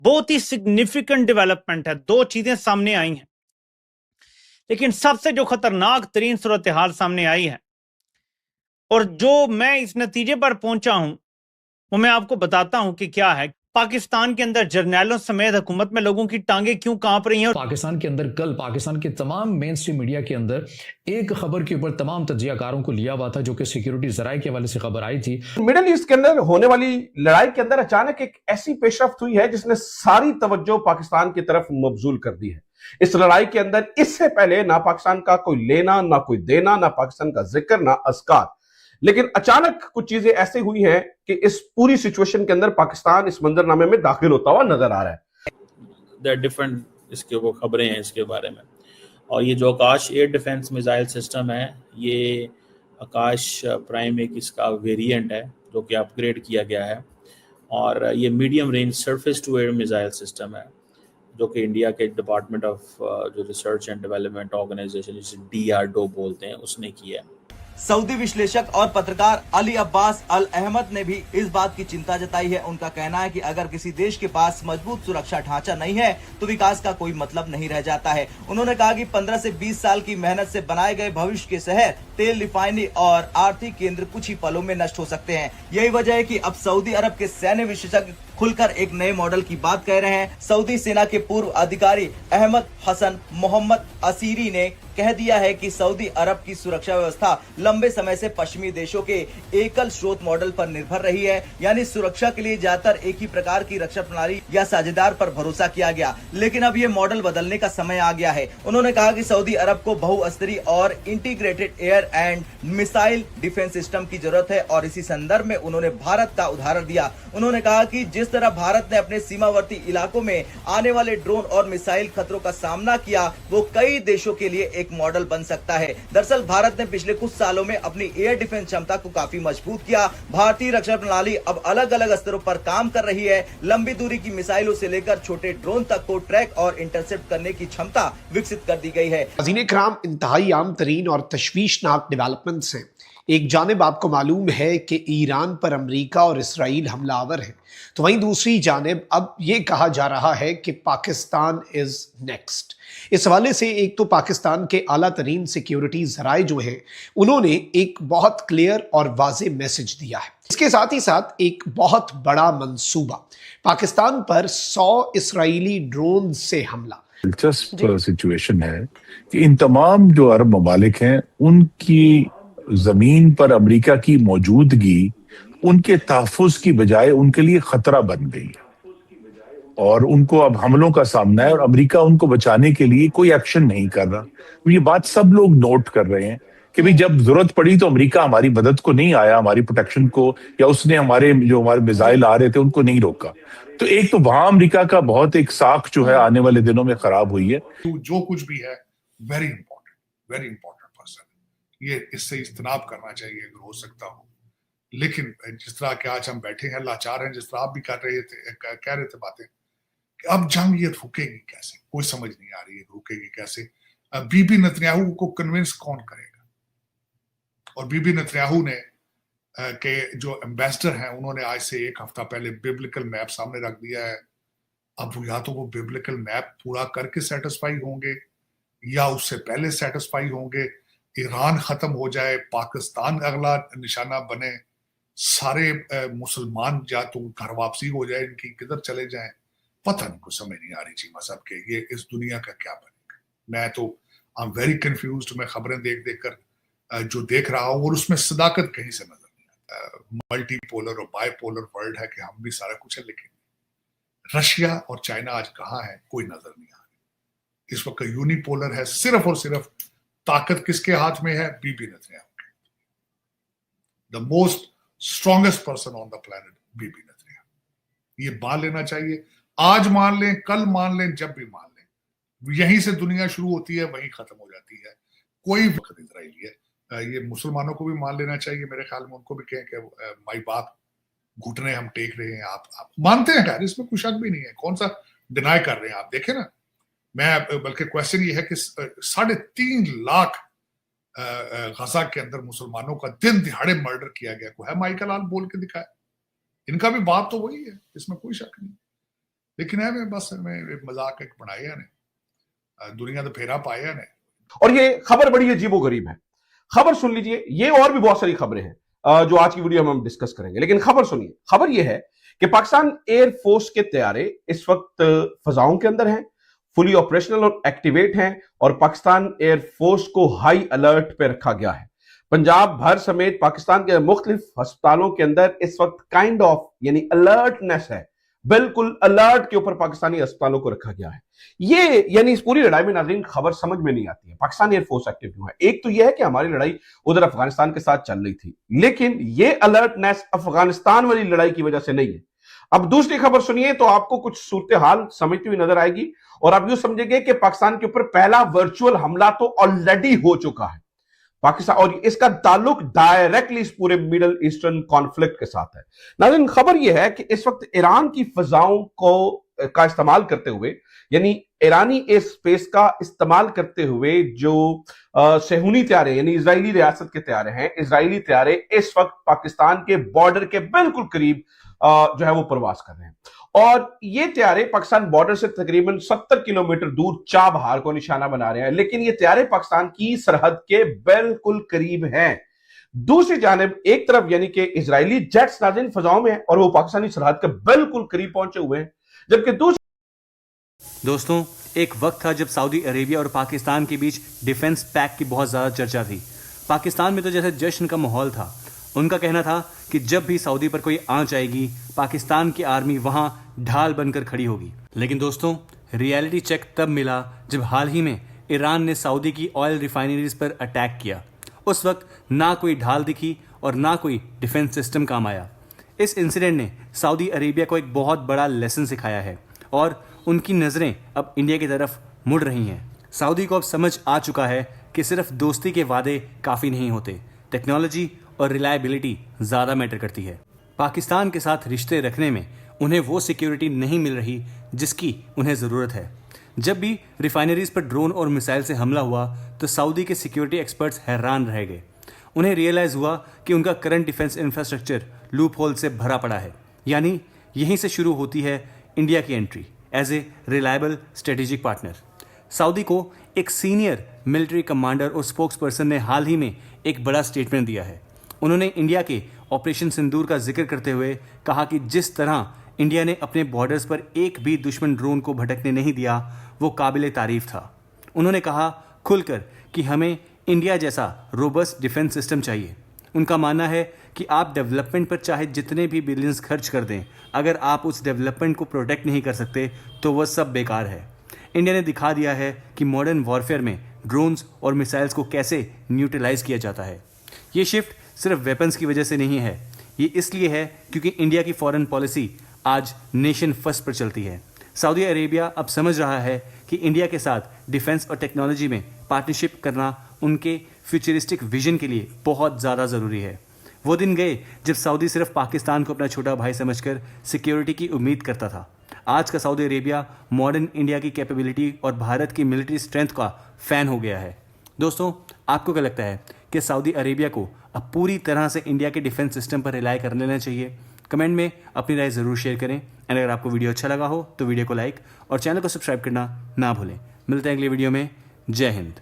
बहुत ही significant development है, दो चीजें सामने आई हैं। लेकिन सबसे जो खतरनाक तरीन सूरत हाल सामने आई है और जो मैं इस नतीजे पर पहुंचा हूं वो मैं आपको बताता हूं कि क्या है। पाकिस्तान के अंदर जर्नैलों समेत हुकूमत में लोगों की टांगें क्यों कांप रही हैं। पाकिस्तान के अंदर कल पाकिस्तान के तमाम मेन स्ट्रीम मीडिया के अंदर एक खबर के ऊपर तमाम तज्जियाकारों को लिया हुआ था, जो कि सिक्योरिटी जराये के हवाले से खबर आई थी। मिडिल ईस्ट के अंदर होने वाली लड़ाई के अंदर अचानक एक ऐसी पेशरफ्त हुई है जिसने सारी तवज्जो पाकिस्तान की तरफ मबजूल कर दी है। इस लड़ाई के अंदर इससे पहले ना पाकिस्तान का कोई लेना, ना कोई देना, ना पाकिस्तान का जिक्र, ना अस्कार। लेकिन अचानक कुछ चीजें ऐसे हुई हैं कि इस पूरी सिचुएशन के अंदर पाकिस्तान इस मंजरनामे में दाखिल होता हुआ नजर आ रहा है। डिफरेंट इसके वो खबरें हैं इसके बारे में। और ये जो आकाश एयर डिफेंस मिसाइल सिस्टम है, ये आकाश प्राइम एक इसका वेरिएंट है जो कि अपग्रेड किया गया है। और ये medium range surface to air missile system है जो कि इंडिया के डिपार्टमेंट ऑफ जो रिसर्च एंड डेवलपमेंट ऑर्गेनाइजेशन, जिसे DRDO बोलते हैं, उसने किया है। सऊदी विश्लेषक और पत्रकार अली अब्बास अल अहमद ने भी इस बात की चिंता जताई है। उनका कहना है कि अगर किसी देश के पास मजबूत सुरक्षा ढांचा नहीं है तो विकास का कोई मतलब नहीं रह जाता है। उन्होंने कहा कि 15 से 20 साल की मेहनत से बनाए गए भविष्य के शहर, तेल रिफाइनरी और आर्थिक केंद्र कुछ ही पलों में नष्ट हो सकते हैं। यही वजह है कि अब सऊदी अरब के सैन्य विशेषज्ञ खुलकर एक नए मॉडल की बात कह रहे हैं। सऊदी सेना के पूर्व अधिकारी अहमद हसन मोहम्मद असीरी ने कह दिया है कि सऊदी अरब की सुरक्षा व्यवस्था लंबे समय से पश्चिमी देशों के एकल स्रोत मॉडल पर निर्भर रही है, यानी सुरक्षा के लिए ज्यादातर एक ही प्रकार की रक्षा प्रणाली या साझेदार पर भरोसा किया गया। लेकिन अब ये मॉडल बदलने का समय आ गया है। उन्होंने कहा कि सऊदी अरब को बहुस्तरीय और integrated air and missile defence system की जरूरत है और इसी संदर्भ में उन्होंने भारत का उदाहरण दिया। उन्होंने कहा कि जिस तरह भारत ने अपने सीमावर्ती इलाकों में आने वाले ड्रोन और मिसाइल खतरों का सामना किया, वो कई देशों के लिए एक मॉडल बन सकता है। दरअसल भारत ने पिछले कुछ सालों में अपनी एयर डिफेंस क्षमता को काफी मजबूत किया। भारतीय रक्षा प्रणाली अब अलग अलग स्तरों पर काम कर रही है। लंबी दूरी की मिसाइलों से लेकर छोटे ड्रोन तक को ट्रैक और इंटरसेप्ट करने की क्षमता विकसित कर दी गई है। नाज़रीन किराम, इंतहाई आम तरीन और तशवीशनाक डेवलपमेंट्स हैं। एक जानिब आपको मालूम है कि ईरान पर अमरीका और इसराइल हमलावर है, तो वहीं दूसरी जानिब अब ये कहा जा रहा है कि पाकिस्तान इज नेक्स्ट। इस हवाले से एक तो पाकिस्तान के आला तरीन सिक्योरिटी ज़राए जो हैं, उन्होंने एक बहुत क्लियर और वाज़े मैसेज दिया है। इसके साथ ही साथ एक बहुत बड़ा मंसूबा, पाकिस्तान पर 100 इसराइली ड्रोन से हमला। दिलचस्प सिचुएशन है कि इन तमाम जो अरब ममालिक हैं, उनकी जमीन पर अमेरिका की मौजूदगी उनके तहफ़्फ़ुज़ की बजाय उनके लिए खतरा बन गई और उनको अब हमलों का सामना है और अमेरिका उनको बचाने के लिए कोई एक्शन नहीं कर रहा। ये बात सब लोग नोट कर रहे हैं कि भाई जब जरूरत पड़ी तो अमेरिका हमारी मदद को नहीं आया, हमारी प्रोटेक्शन को, या उसने हमारे मिसाइल आ रहे थे उनको नहीं रोका। तो एक तो वहां अमेरिका का बहुत एक साख जो है आने वाले दिनों में खराब हुई है। जो कुछ भी है वेरी इंपॉर्टेंट पर्सन, ये इससे इज्तनाब करना चाहिए अगर हो सकता हो। लेकिन जिस तरह के आज हम बैठे हैं, लाचार हैं, जिस तरह आप भी कह रहे थे बातें कि अब जंग ये रुकेगी कैसे, कोई समझ नहीं आ रही है रुकेगी कैसे। बीबी नेतन्याहू को कन्विंस कौन करेगा? और बीबी नेतन्याहू ने के जो एम्बेसडर हैं, उन्होंने आज से एक हफ्ता पहले बिब्लिकल मैप सामने रख दिया है। अब या तो वो बिब्लिकल मैप पूरा करके सेटिस्फाई होंगे या उससे पहले सेटिस्फाई होंगे। ईरान खत्म हो जाए, पाकिस्तान अगला निशाना बने, सारे मुसलमान या तो घर वापसी हो जाए, इनकी किधर चले जाएं, पता नहीं, कुछ समझ नहीं आ रही चीमा साहब के ये इस दुनिया का क्या बनेगा। मैं तो आई एम वेरी कंफ्यूज्ड। मैं खबरें देख कर जो देख रहा हूँ और उसमें सदाकत कहीं से नजर नहीं आता। मल्टीपोलर और बायपोलर वर्ल्ड है कि हम भी सारा कुछ है, लेकिन रशिया और चाइना आज कहाँ है कोई नजर नहीं आ रही। इस वक्त यूनिपोलर है, सिर्फ और सिर्फ ताकत किसके हाथ में है? बीबी नेतन्याहू के। The most strongest person on the planet Bibi Netanyahu. ये मान लेना चाहिए। आज मान लें, कल मान लें, जब भी मान लें, यहीं से दुनिया शुरू होती है, वहीं खत्म हो जाती है। कोई वक्त इजराइली है। ये मुसलमानों को भी मान लेना चाहिए मेरे ख्याल में। उनको भी कहें कि माई बाप घुटने हम टेक रहे हैं, आप मानते हैं खैर, इसमें कुछ शक भी नहीं है। कौन सा डिनाई कर रहे हैं आप? देखें ना, मैं बल्कि क्वेश्चन ये है कि 3.5 लाख गजा के अंदर मुसलमानों का दिन दिहाड़े मर्डर किया गया। को है माइकल आल बोल के दिखाया। इनका भी बाप तो वही है, इसमें कोई शक नहीं। लेकिन है बस मजाक एक बनाया ने दुनिया तो फेरा पाया ने। और ये खबर बड़ी अजीबोगरीब है। खबर सुन लीजिए, ये और भी बहुत सारी खबरें हैं जो आज की वीडियो में हम डिस्कस करेंगे, लेकिन खबर सुनिए। खबर ये है कि पाकिस्तान एयरफोर्स के तैयारे इस वक्त फजाओं के अंदर हैं, फुली ऑपरेशनल और एक्टिवेट हैं, और पाकिस्तान एयरफोर्स को हाई अलर्ट पे रखा गया है। पंजाब भर समेत पाकिस्तान के मुख्तलिफ अस्पतालों के अंदर इस वक्त काइंड ऑफ यानी अलर्टनेस है, बिल्कुल अलर्ट के ऊपर पाकिस्तानी अस्पतालों को रखा गया है। ये यानी इस पूरी लड़ाई में नाज़रीन खबर समझ में नहीं आती है पाकिस्तान एयरफोर्स एक्टिव क्यों है। एक तो यह है कि हमारी लड़ाई उधर अफगानिस्तान के साथ चल रही थी, लेकिन ये अलर्टनेस अफगानिस्तान वाली लड़ाई की वजह से नहीं है। अब दूसरी खबर सुनिए तो आपको कुछ सूरत हाल समझती हुई नजर आएगी, और आप यूं समझेंगे कि पाकिस्तान के ऊपर पहला वर्चुअल हमला तो ऑलरेडी हो चुका है पाकिस्तान, और इसका ताल्लुक डायरेक्टली इस पूरे मिडल ईस्टर्न कॉन्फ्लिक्ट के साथ है। नाज़रीन खबर यह है कि इस वक्त ईरान की फजाओं का इस्तेमाल करते हुए, यानी ईरानी एयर स्पेस का इस्तेमाल करते हुए जो सेहूनी तैयारे यानी इजरायली रियासत के तैयारे हैं, इजरायली तैयारे इस वक्त पाकिस्तान के बॉर्डर के बिल्कुल करीब जो है वो प्रवास कर रहे हैं, और ये तैयारे पाकिस्तान बॉर्डर से तकरीबन 70 किलोमीटर दूर चाबहार को निशाना बना रहे हैं, लेकिन ये तैयारे पाकिस्तान की सरहद के बिल्कुल करीब हैं। दूसरी जानिब एक तरफ यानी कि इजरायली जेट्स नाज़रीन फजाओं में है और वो पाकिस्तानी सरहद के बिल्कुल करीब पहुंचे हुए हैं, जबकि दोस्तों, एक वक्त था जब सऊदी अरेबिया और पाकिस्तान के बीच डिफेंस पैक्ट की बहुत ज़्यादा चर्चा थी। पाकिस्तान में तो जैसे जश्न का माहौल था। उनका कहना था कि जब भी सऊदी पर कोई आंच आएगी, पाकिस्तान की आर्मी वहां ढाल बनकर खड़ी होगी। लेकिन दोस्तों, रियलिटी चेक तब मिला जब हाल ही में ईरान ने सऊदी की ऑयल रिफाइनरीज पर अटैक किया। उस वक्त ना कोई ढाल दिखी और ना कोई डिफेंस सिस्टम काम आया। इस इंसिडेंट ने सऊदी अरेबिया को एक बहुत बड़ा लेसन सिखाया है और उनकी नज़रें अब इंडिया की तरफ मुड़ रही हैं। सऊदी को अब समझ आ चुका है कि सिर्फ दोस्ती के वादे काफ़ी नहीं होते, टेक्नोलॉजी और रिलायबिलिटी ज़्यादा मैटर करती है। पाकिस्तान के साथ रिश्ते रखने में उन्हें वो सिक्योरिटी नहीं मिल रही जिसकी उन्हें ज़रूरत है। जब भी रिफाइनरीज पर ड्रोन और मिसाइल से हमला हुआ तो सऊदी के सिक्योरिटी एक्सपर्ट्स हैरान रह गए। उन्हें रियलाइज़ हुआ कि उनका current defence infrastructure loop hole से भरा पड़ा है, यानी यहीं से शुरू होती है इंडिया की entry as a reliable strategic partner. Saudi को एक सीनियर मिलिट्री कमांडर और स्पोक्स पर्सन ने हाल ही में एक बड़ा स्टेटमेंट दिया है। उन्होंने इंडिया के ऑपरेशन सिंदूर का जिक्र करते हुए कहा कि जिस तरह इंडिया ने अपने बॉर्डर्स पर एक भी दुश्मन ड्रोन को भटकने नहीं दिया, वो काबिल तारीफ था। उन्होंने कहा खुलकर कि हमें इंडिया जैसा रोबस्ट डिफेंस सिस्टम चाहिए। उनका मानना है कि आप डेवलपमेंट पर चाहे जितने भी बिलियंस खर्च कर दें, अगर आप उस डेवलपमेंट को प्रोटेक्ट नहीं कर सकते तो वह सब बेकार है। इंडिया ने दिखा दिया है कि मॉडर्न वॉरफेयर में ड्रोन्स और मिसाइल्स को कैसे न्यूट्रलाइज किया जाता है। ये शिफ्ट सिर्फ वेपन्स की वजह से नहीं है, ये इसलिए है क्योंकि इंडिया की फॉरेन पॉलिसी आज नेशन फर्स्ट पर चलती है। सऊदी अरेबिया अब समझ रहा है कि इंडिया के साथ डिफेंस और टेक्नोलॉजी में पार्टनरशिप करना उनके फ्यूचरिस्टिक विजन के लिए बहुत ज़्यादा ज़रूरी है। वो दिन गए जब सऊदी सिर्फ पाकिस्तान को अपना छोटा भाई समझकर सिक्योरिटी की उम्मीद करता था। आज का सऊदी अरेबिया मॉडर्न इंडिया की कैपेबिलिटी और भारत की मिलिट्री स्ट्रेंथ का फ़ैन हो गया है। दोस्तों, आपको क्या लगता है कि सऊदी अरेबिया को अब पूरी तरह से इंडिया के डिफेंस सिस्टम पर रिलाई कर लेना चाहिए? कमेंट में अपनी राय ज़रूर शेयर करें। एंड अगर आपको वीडियो अच्छा लगा हो तो वीडियो को लाइक और चैनल को सब्सक्राइब करना ना भूलें। मिलते हैं अगली वीडियो में। जय हिंद।